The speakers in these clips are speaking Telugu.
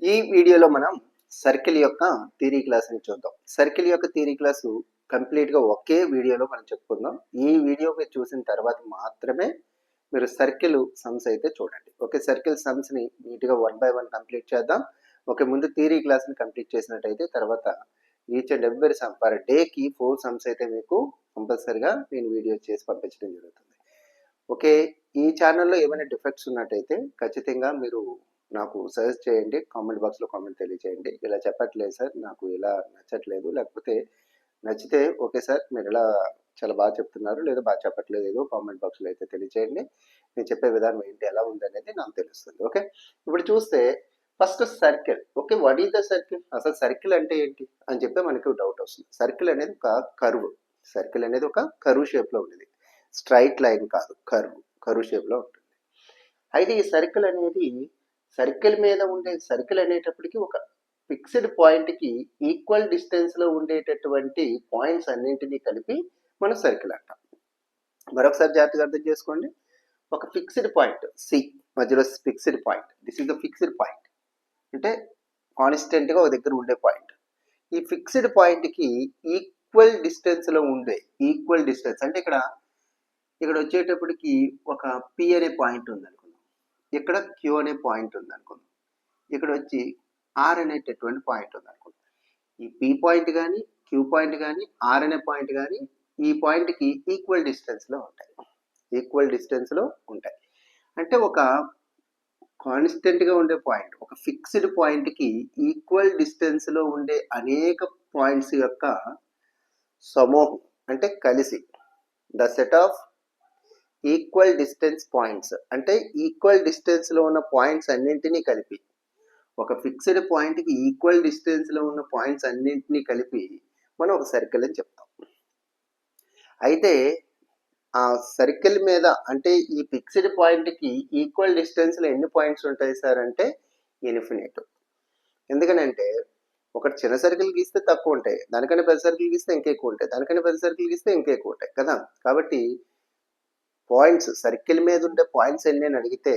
ఈ వీడియోలో మనం సర్కిల్ యొక్క థియరీ క్లాస్ని చూద్దాం. సర్కిల్ యొక్క థియరీ క్లాసు కంప్లీట్గా ఒకే వీడియోలో మనం చెప్పుకుందాం. ఈ వీడియో మీరు చూసిన తర్వాత మాత్రమే మీరు సర్కిల్ సమ్స్ అయితే చూడండి. ఓకే, సర్కిల్ సమ్స్ని నీట్గా 1 by 1 కంప్లీట్ చేద్దాం. ఓకే, ముందు థియరీ క్లాస్ని కంప్లీట్ చేసినట్టయితే తర్వాత each and every some per డేకి 4 సమ్స్ అయితే మీకు కంపల్సరిగా నేను వీడియో చేసి పంపించడం జరుగుతుంది. ఓకే, ఈ ఛానల్లో ఏమైనా డిఫెక్ట్స్ ఉన్నట్టయితే ఖచ్చితంగా మీరు నాకు సజెస్ట్ చేయండి. కామెంట్ బాక్స్లో కామెంట్ తెలియజేయండి. ఇలా చెప్పట్లేదు సార్, నాకు ఇలా నచ్చట్లేదు, లేకపోతే నచ్చితే ఓకే సార్ మీరు ఇలా చాలా బాగా చెప్తున్నారు, లేదా బాగా చెప్పట్లేదు, ఏదో కామెంట్ బాక్స్లో అయితే తెలియజేయండి. నేను చెప్పే విధానం ఏంటి, ఎలా ఉంది అనేది నాకు తెలుస్తుంది. ఓకే, ఇప్పుడు చూస్తే first circle. Okay, what is the circle? అసలు సర్కిల్ అంటే ఏంటి అని చెప్పి మనకి డౌట్ వస్తుంది. సర్కిల్ అనేది ఒక కర్వ్. సర్కిల్ అనేది ఒక కర్వ్ షేప్లో ఉండేది, స్ట్రైట్ లైన్ కాదు, కర్వ్ షేప్లో ఉంటుంది. అయితే ఈ సర్కిల్ అనేది సర్కిల్ మీద ఉండే సర్కిల్ అనేటప్పటికి ఒక ఫిక్స్డ్ పాయింట్కి ఈక్వల్ డిస్టెన్స్లో ఉండేటటువంటి పాయింట్స్ అన్నింటినీ కలిపి మనం సర్కిల్ అంటాం. మరొకసారి జాగ్రత్తగా అర్థం చేసుకోండి. ఒక ఫిక్స్డ్ పాయింట్ సి మధ్యలో fixed point, this is the fixed point, అంటే కాన్స్టెంట్గా ఒక దగ్గర ఉండే పాయింట్. ఈ ఫిక్స్డ్ పాయింట్కి ఈక్వల్ డిస్టెన్స్లో ఉండే, ఈక్వల్ డిస్టెన్స్ అంటే ఇక్కడ వచ్చేటప్పటికి ఒక పి అనే పాయింట్ ఉంది అనుకుందాం, ఇక్కడ క్యూ అనే పాయింట్ ఉంది అనుకుందాం, ఇక్కడ వచ్చి ఆర్ అనేటటువంటి పాయింట్ ఉంది అనుకుందాం. ఈ పి పాయింట్ కానీ క్యూ పాయింట్ కానీ ఆర్ అనే పాయింట్ కానీ ఈ పాయింట్కి ఈక్వల్ డిస్టెన్స్లో ఉంటాయి, ఈక్వల్ డిస్టెన్స్లో ఉంటాయి. అంటే ఒక కాన్స్టెంట్గా ఉండే పాయింట్, ఒక ఫిక్స్డ్ పాయింట్కి ఈక్వల్ డిస్టెన్స్లో ఉండే అనేక పాయింట్స్ యొక్క సమూహం, అంటే కలిసి the set of equal distance points, అంటే ఈక్వల్ డిస్టెన్స్లో ఉన్న పాయింట్స్ అన్నింటినీ కలిపి, ఒక ఫిక్స్డ్ పాయింట్కి ఈక్వల్ డిస్టెన్స్లో ఉన్న పాయింట్స్ అన్నింటినీ కలిపి మనం ఒక సర్కిల్ అని చెప్తాం. అయితే ఆ సర్కిల్ మీద అంటే ఈ ఫిక్స్డ్ పాయింట్కి ఈక్వల్ డిస్టెన్స్లో ఎన్ని పాయింట్స్ ఉంటాయి సార్ అంటే ఇన్ఫినిట్. ఎందుకనంటే ఒక చిన్న సర్కిల్ గీస్తే తక్కువ ఉంటాయి, దానికన్నా పెద్ద సర్కిల్ గీస్తే ఇంకా ఎక్కువ ఉంటాయి, దానికన్నా పెద్ద సర్కిల్ గీస్తే ఇంకా ఎక్కువ ఉంటాయి కదా. కాబట్టి పాయింట్స్, సర్కిల్ మీద ఉండే పాయింట్స్ ఎన్ని అని అడిగితే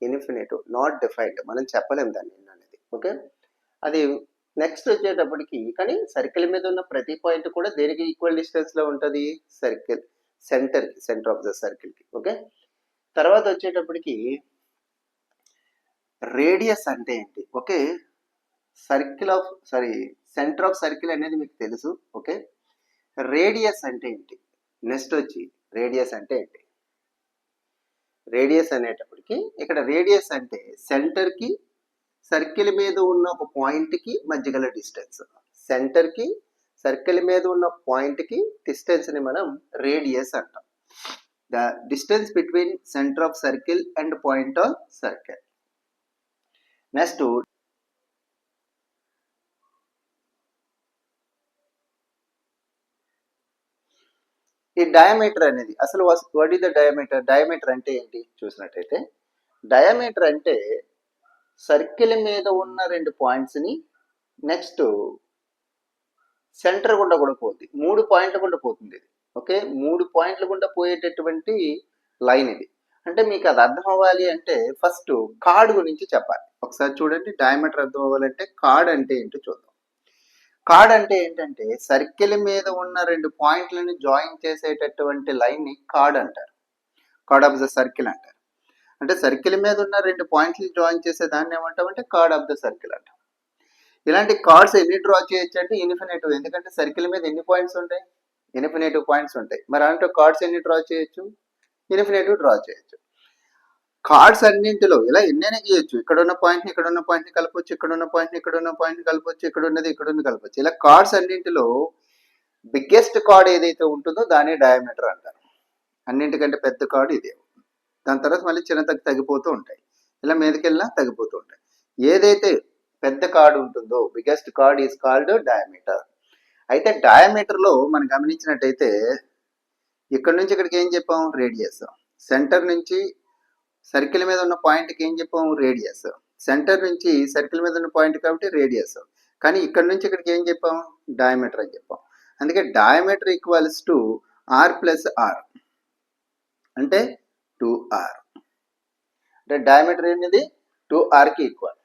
ఇన్ఫినిట్, నాట్ డిఫైన్డ్, మనం చెప్పలేము దాన్ని ఎన్ని అనేది. ఓకే, అది నెక్స్ట్ వచ్చేటప్పటికి, కానీ సర్కిల్ మీద ఉన్న ప్రతి పాయింట్ కూడా దేనికి ఈక్వల్ డిస్టెన్స్లో ఉంటుంది? సర్కిల్ సెంటర్కి, సెంటర్ ఆఫ్ ద సర్కిల్కి. ఓకే, తర్వాత వచ్చేటప్పటికి రేడియస్ అంటే ఏంటి? ఓకే, సెంటర్ ఆఫ్ సర్కిల్ అనేది మీకు తెలుసు. ఓకే, రేడియస్ అంటే ఏంటి? నెక్స్ట్ వచ్చి రేడియస్ అంటే ఏంటి? రేడియస్ అనేటప్పటికి ఇక్కడ రేడియస్ అంటే సెంటర్కి సర్కిల్ మీద ఉన్న ఒక పాయింట్కి మధ్య గల డిస్టెన్స్. సెంటర్కి సర్కిల్ మీద ఉన్న పాయింట్కి డిస్టెన్స్ని మనం రేడియస్ అంటాం. The distance between centre of circle and point of circle. Next ఈ డయామీటర్ అనేది, అసలు what is the diameter? Diameter అంటే ఏంటి చూసినట్టయితే, డయామీటర్ అంటే సర్కిల్ మీద ఉన్న రెండు పాయింట్స్ని నెక్స్ట్ సెంటర్ గుండా కూడా పోతుంది, 3 పాయింట్ల గుండా పోతుంది ఇది. ఓకే, 3 పాయింట్ల గుండా పోయేటటువంటి లైన్ ఇది. అంటే మీకు అది అర్థం అవ్వాలి అంటే ఫస్ట్ కార్డ్ గురించి చెప్పాలి. ఒకసారి చూడండి, డయామీటర్ అర్థం అవ్వాలంటే కార్డ్ అంటే ఏంటో చూద్దాం. కార్డ్ అంటే ఏంటంటే సర్కిల్ మీద ఉన్న రెండు పాయింట్లను జాయిన్ చేసేటటువంటి లైన్ని కార్డ్ అంటారు, కార్డ్ ఆఫ్ ద సర్కిల్ అంటారు. అంటే సర్కిల్ మీద ఉన్న రెండు పాయింట్లు జాయిన్ చేసే దాన్ని ఏమంటామంటే కార్డ్ ఆఫ్ ద సర్కిల్ అంటాం. ఇలాంటి కార్డ్స్ ఎన్ని డ్రా చేయొచ్చు అంటే ఇన్ఫినిటివ్, ఎందుకంటే సర్కిల్ మీద ఎన్ని పాయింట్స్ ఉంటాయి? ఇన్ఫినిటివ్ పాయింట్స్ ఉంటాయి. మరి అంటే కార్డ్స్ ఎన్ని డ్రా చేయొచ్చు? ఇన్ఫినిటివ్ డ్రా చేయొచ్చు. కార్డ్స్ అన్నింటిలో ఇలా ఎన్నైనా గీయచ్చు, ఇక్కడ ఉన్న పాయింట్ని ఇక్కడ ఉన్న పాయింట్ని కలపచ్చు, ఇక్కడ ఉన్న పాయింట్ని ఇక్కడ ఉన్న పాయింట్ని కలపచ్చు, ఇక్కడ ఉన్నది ఇక్కడ ఉన్న కలపచ్చు. ఇలా కార్డ్స్ అన్నింటిలో బిగ్గెస్ట్ కార్డ్ ఏదైతే ఉంటుందో దాన్ని డయామీటర్ అంటారు. అన్నింటికంటే పెద్ద కార్డ్ ఇదే. దాని తర్వాత మళ్ళీ చిన్న తగ్గిపోతూ ఉంటాయి, ఇలా మీదకెళ్ళినా తగ్గిపోతూ ఉంటాయి. ఏదైతే పెద్ద కార్డ్ ఉంటుందో biggest card is called diameter. అయితే డయామీటర్లో మనం గమనించినట్టయితే ఇక్కడ నుంచి ఇక్కడికి ఏం చెప్పాం? రేడియస్. సెంటర్ నుంచి సర్కిల్ మీద ఉన్న పాయింట్కి ఏం చెప్పాము? రేడియస్. సెంటర్ నుంచి సర్కిల్ మీద ఉన్న పాయింట్ కాబట్టి రేడియస్. కానీ ఇక్కడ నుంచి ఇక్కడికి ఏం చెప్పాం? డయామీటర్ అని చెప్పాం. అందుకే diameter equals to R plus R, అంటే 2r. అంటే డయామీటర్ అనేది 2rకి ఈక్వల్.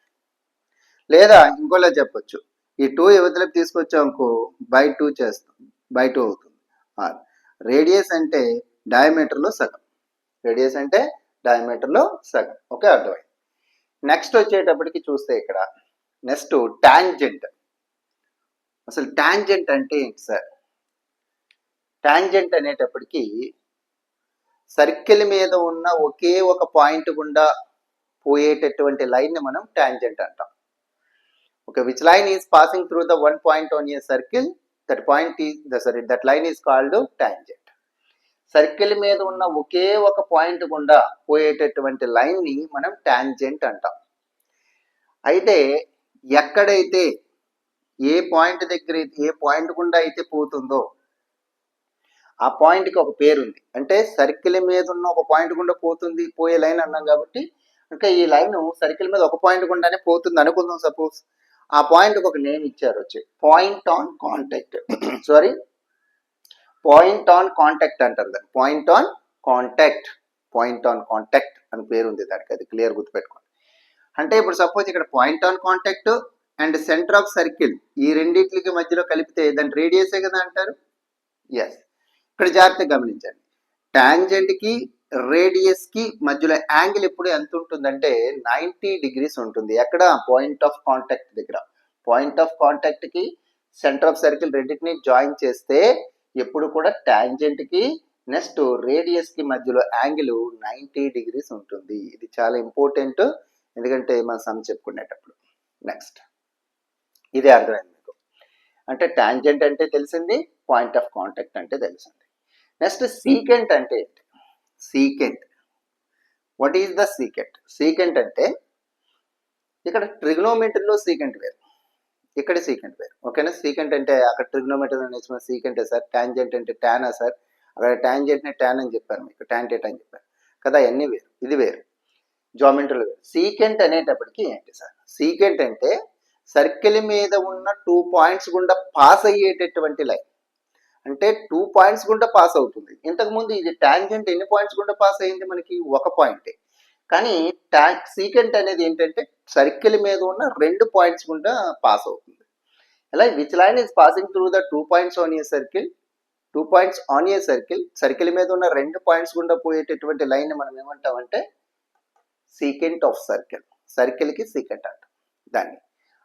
లేదా ఇంకోలా చెప్పొచ్చు, ఈ 2 యువతలకు తీసుకొచ్చాం అనుకో బై 2 చేస్తాం, బై 2 అవుతుంది. రేడియస్ అంటే డయామీటర్లో సగం, రేడియస్ అంటే డయామీటర్లో సగం. ఓకే, అర్థమైంది. నెక్స్ట్ వచ్చేటప్పటికి చూస్తే ఇక్కడ నెక్స్ట్ టాంజెంట్. అసలు టాంజెంట్ అంటే ఏంటి సార్? టాంజెంట్ అనేటప్పటికి సర్కిల్ మీద ఉన్న ఒకే ఒక పాయింట్ గుండా పోయేటటువంటి లైన్ ని మనం టాంజెంట్ అంటాం. Okay, which line is passing through the one point on a circle, that line is called tangent. Circle మీద ఉన్న ఒకే ఒక పాయింట్ గుండా పోయేటటువంటి లైన్ ని మనం టాంజెంట్ అంటాం. అయితే ఎక్కడైతే ఏ పాయింట్ దగ్గర ఏ పాయింట్ గుండా అయితే పోతుందో ఆ పాయింట్కి ఒక పేరు ఉంది. అంటే సర్కిల్ మీద ఉన్న ఒక పాయింట్ గుండా పోయే లైన్ అన్నాం కాబట్టి, ఇంకా ఈ లైన్ సర్కిల్ మీద ఒక పాయింట్ గుండానే పోతుంది అనుకుందాం. సపోజ్ ఆ పాయింట్కి ఒక నేమ్ ఇచ్చారు, వచ్చి point on contact. Sorry, point on contact అంటారు దాన్ని, point on contact. Point on contact అని పేరు ఉంది దానికి, అది క్లియర్ గుర్తుపెట్టుకోండి. అంటే ఇప్పుడు సపోజ్ ఇక్కడ point on contact and centre of circle ఈ రెండింటికి మధ్యలో కలిపితే దాని రేడియసే కదా అంటారు. ఎస్, ఇక్కడ జాగ్రత్తగా గమనించండి, టాంజెంట్ కి రేడియస్ కి మధ్యలో యాంగిల్ ఎప్పుడు ఎంత ఉంటుందంటే 90 డిగ్రీస్ ఉంటుంది. ఎక్కడ? పాయింట్ ఆఫ్ కాంటాక్ట్ దగ్గర. పాయింట్ ఆఫ్ కాంటాక్ట్ కి సెంటర్ ఆఫ్ సర్కిల్ రెండింటిని జాయిన్ చేస్తే ఎప్పుడు కూడా టాంజెంట్ కి నెక్స్ట్ రేడియస్ కి మధ్యలో యాంగిల్ 90 డిగ్రీస్ ఉంటుంది. ఇది చాలా ఇంపార్టెంట్, ఎందుకంటే మనం సమ్ చెప్పుకునేటప్పుడు. నెక్స్ట్ ఇదే అర్థమైంది మీకు. అంటే టాంజెంట్ అంటే తెలిసింది, పాయింట్ ఆఫ్ కాంటాక్ట్ అంటే తెలిసింది. నెక్స్ట్ సీకెంట్ అంటే ఏంటి? Secant, what is the secant? Secant అంటే ఇక్కడ ట్రిగ్నోమెట్రీలో సీకెంట్ వేరు, ఇక్కడ సీకెంట్ వేరు. ఓకేనా? సీకెంట్ అంటే అక్కడ ట్రిగ్నోమెట్రీలో నేర్చుకున్న సీకెంటే సార్. టాంజెంట్ అంటే టానా సార్, అక్కడ టాంజెంట్ని టాన్ అని చెప్పాను మీకు, టాంటేట్ అని చెప్పాను కదా, అన్నీ వేరు, ఇది వేరు, జామెట్రీలో వేరు. సీకెంట్ అనేటప్పటికి ఏంటి సార్? సీకెంట్ అంటే సర్కిల్ మీద ఉన్న 2 పాయింట్స్ గుండా పాస్ అయ్యేటటువంటి లైన్. అంటే 2 పాయింట్స్ గుండా పాస్ అవుతుంది. ఇంతకుముందు ఇది టాంజెంట్ ఎన్ని పాయింట్స్ గుండా పాస్ అయింది మనకి? ఒక పాయింటే. కానీ సీకెంట్ అనేది ఏంటంటే సర్కిల్ మీద ఉన్న 2 పాయింట్స్ గుండా పాస్ అవుతుంది. ఎలా? Which line is passing through the 2 points on a circle, 2 points on a circle, circle మీద ఉన్న 2 పాయింట్స్ గుండా పోయేటటువంటి లైన్ మనం ఏమంటామంటే సీకెంట్ ఆఫ్ సర్కిల్. సర్కిల్ కి సీకెంట్ అంటాం దాన్ని.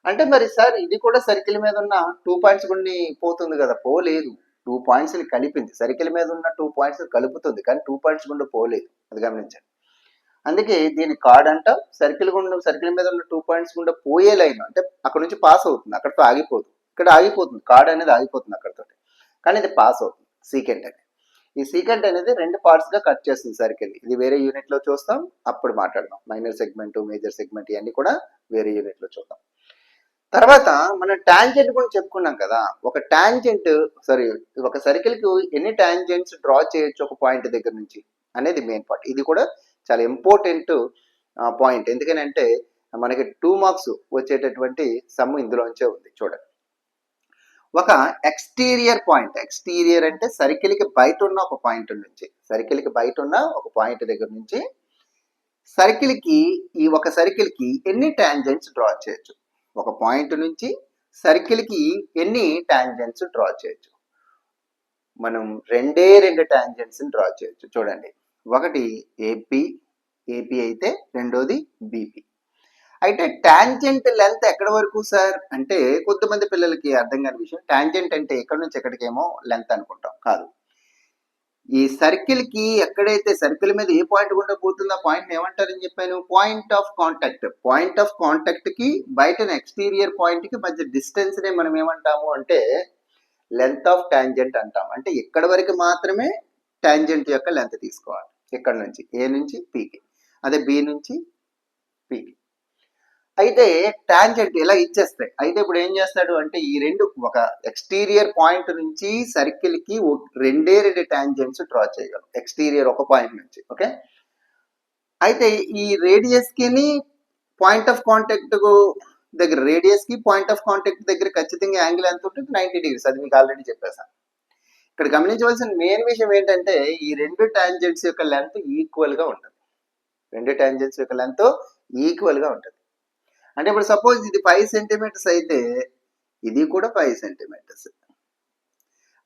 అంటే మరి సార్ ఇది కూడా సర్కిల్ మీద ఉన్న 2 పాయింట్స్ గుండి పోతుంది కదా? పోలేదు, 2 పాయింట్స్ కలిపింది. సర్కిల్ మీద ఉన్న 2 పాయింట్స్ కలుపుతుంది, కానీ 2 పాయింట్స్ గుండా పోలేదు, అది గమనించండి. అందుకే దీన్ని కార్డ్ అంటాం. సర్కిల్ మీద ఉన్న 2 పాయింట్స్ గుండా పోయే లైన్, అంటే అక్కడ నుంచి పాస్ అవుతుంది, అక్కడితో ఆగిపోతుంది. ఇక్కడ ఆగిపోతుంది, కార్డ్ అనేది ఆగిపోతుంది అక్కడితో, కానీ ఇది పాస్ అవుతుంది. సీకెంట్ అనేది, ఈ సీకెంట్ అనేది 2 పార్ట్స్ గా కట్ చేస్తుంది సర్కిల్. ఇది వేరే యూనిట్ లో చూస్తాం, అప్పుడు మాట్లాడదాం. మైనర్ సెగ్మెంట్, మేజర్ సెగ్మెంట్ ఇవన్నీ కూడా వేరే యూనిట్ లో చూద్దాం. తర్వాత మనం టాంజెంట్ కూడా చెప్పుకున్నాం కదా. ఒక టాంజెంట్ ఒక సర్కిల్ కి ఎన్ని టాంజెంట్స్ డ్రా చేయొచ్చు ఒక పాయింట్ దగ్గర నుంచి అనేది మెయిన్ పార్ట్. ఇది కూడా చాలా ఇంపార్టెంట్ పాయింట్, ఎందుకనంటే మనకి 2 మార్క్స్ వచ్చేటటువంటి సమ్ ఇందులోంచే ఉంది. చూడండి, ఒక ఎక్స్టీరియర్ పాయింట్, ఎక్స్టీరియర్ అంటే సర్కిల్ కి బయట ఉన్న ఒక పాయింట్ నుంచి, సర్కిల్ కి బయట ఉన్న ఒక పాయింట్ దగ్గర నుంచి సర్కిల్ కి ఒక సర్కిల్ కి ఎన్ని టాంజెంట్స్ డ్రా చేయొచ్చు? ఒక పాయింట్ నుంచి సర్కిల్ కి ఎన్ని టాంజెంట్స్ డ్రా చేయొచ్చు? మనం 2 టాంజెంట్స్ డ్రా చేయొచ్చు. చూడండి, ఒకటి ఏపీ అయితే రెండోది బీపీ. అయితే టాంజెంట్ లెంత్ ఎక్కడి వరకు సార్ అంటే, కొంతమంది పిల్లలకి అర్థం కాని విషయం, టాంజెంట్ అంటే ఎక్కడి నుంచి ఎక్కడికేమో లెంత్ అనుకుంటాం, కాదు. ఈ సర్కిల్ కి ఎక్కడైతే సర్కిల్ మీద ఏ పాయింట్ గుండా పోతుందో ఆ పాయింట్ ఏమంటారని చెప్పాను? Point of contact. Point of contact కి బయట ఎక్స్టీరియర్ పాయింట్ కి మధ్య డిస్టెన్స్ నే మనం ఏమంటాము అంటే లెంత్ ఆఫ్ టాంజెంట్ అంటాం. అంటే ఇక్కడ వరకు మాత్రమే టాంజెంట్ యొక్క లెంత్ తీసుకోవాలి, ఇక్కడ నుంచి ఏ నుంచి పీకి, అదే బి నుంచి పీకి. అయితే టాంజెంట్ ఇలా ఇచ్చేస్తాయి. అయితే ఇప్పుడు ఏం చేస్తాడు అంటే ఈ రెండు, ఒక ఎక్స్టీరియర్ పాయింట్ నుంచి సర్కిల్ కి 2 టాంజెంట్స్ డ్రా చేయగలం, ఎక్స్టీరియర్ ఒక పాయింట్ నుంచి. ఓకే, అయితే ఈ రేడియస్ కి పాయింట్ ఆఫ్ కాంటాక్ట్ దగ్గర, రేడియస్ కి పాయింట్ ఆఫ్ కాంటాక్ట్ దగ్గర ఖచ్చితంగా యాంగిల్ ఎంత ఉంటుంది? 90 డిగ్రీస్. అది మీకు ఆల్రెడీ చెప్పేసాను. ఇక్కడ గమనించవలసిన మెయిన్ విషయం ఏంటంటే ఈ 2 టాంజెంట్స్ యొక్క లెంత్ ఈక్వల్ గా ఉంటుంది. 2 టాంజెంట్స్ యొక్క లెంత్ ఈక్వల్ గా ఉంటుంది. అంటే ఇప్పుడు సపోజ్ ఇది 5 సెంటీమీటర్స్ అయితే ఇది కూడా 5 సెంటీమీటర్స్.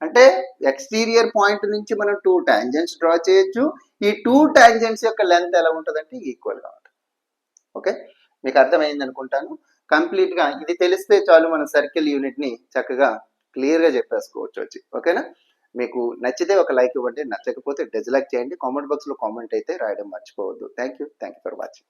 అంటే ఎక్స్టీరియర్ పాయింట్ నుంచి మనం 2 టాంజెంట్స్ డ్రా చేయొచ్చు. ఈ 2 టాంజెంట్స్ యొక్క లెంత్ ఎలా ఉంటుందంటే ఈక్వల్గా ఉంటుంది. ఓకే, మీకు అర్థమైంది అనుకుంటాను. కంప్లీట్గా ఇది తెలిస్తే చాలు మన సర్కిల్ యూనిట్ని చక్కగా క్లియర్గా చెప్పేసుకోవచ్చు వచ్చి. ఓకేనా, మీకు నచ్చితే ఒక లైక్ ఇవ్వండి, నచ్చకపోతే డిస్లైక్ చేయండి. కామెంట్ బాక్స్లో కామెంట్ అయితే రాయడం మర్చిపోవద్దు. Thank you for watching.